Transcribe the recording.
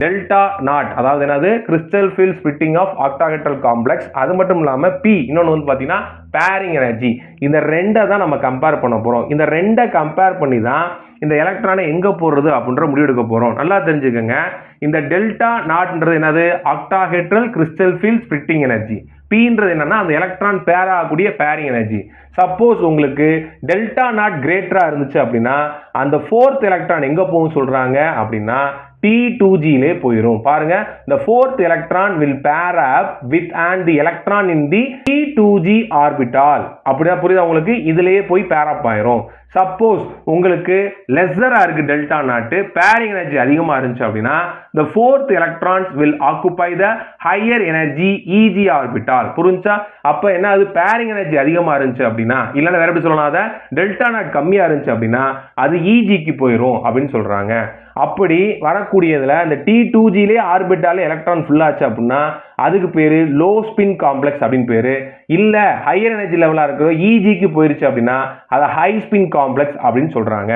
Delta naught அதாவது என்னது crystal field splitting of octahedral complex. அது மட்டும் இல்லாமல் பி இன்னொன்று வந்து பார்த்தீங்கன்னா பேரிங் எனர்ஜி. இந்த ரெண்டை தான் நம்ம கம்பேர் பண்ண போகிறோம். இந்த ரெண்டை கம்பேர் பண்ணி தான் இந்த எலக்ட்ரானை எங்கே போடுறது அப்படின்ற முடிவெடுக்க போகிறோம். நல்லா தெரிஞ்சுக்கோங்க. இந்த டெல்டா நாட்ன்றது என்னது octahedral crystal field splitting energy. பீன்றது என்னன்னா அந்த எலக்ட்ரான் பேர் ஆகக்கூடிய பேரிங் எனர்ஜி. சப்போஸ் உங்களுக்கு டெல்டா நாட் கிரேட்டரா இருந்துச்சு அப்படின்னா அந்த ஃபோர்த் எலக்ட்ரான் எங்க போகும் சொல்றாங்க அப்படின்னா T2Gலே போயிடும். பாருங்க, the fourth electron will pair up with and the electron in the T2G orbital. அப்படினா புரியுதா உங்களுக்கு? இதுலயே போய் pair up ஆயிரும். சப்போஸ் உங்களுக்கு லெஸ்ஸரா இருக்கு டெல்டா நாட், பேரிங் எனர்ஜி அதிகமா இருந்துச்சு அப்படின்னா the fourth electrons will occupy the higher energy EG orbital. புரிஞ்சா? அப்ப என்ன அது பேரிங் எனர்ஜி அதிகமா இருந்துச்சு அப்படின்னா இல்லனா வேற எப்படி சொல்லலாம், அத டெல்டா நாட் கம்மியா இருந்துச்சு அப்படின்னா அது EGக்கு போயிடும் அப்படின்னு சொல்றாங்க. அப்படி வரக்கூடியதுல இந்த T2Gலே ஆர்பிட்டாலே எலக்ட்ரான் ஃபுல் ஆச்சு அப்படின்னா அதுக்கு பேரு லோ ஸ்பின் காம்ப்ளெக்ஸ் அப்படின்னு பேரு. இல்ல ஹையர் எனர்ஜி லெவலா இருக்கிற EGக்கு போயிருச்சு அப்படின்னா அதை ஹை ஸ்பின் காம்ப்ளெக்ஸ் அப்படின்னு சொல்றாங்க.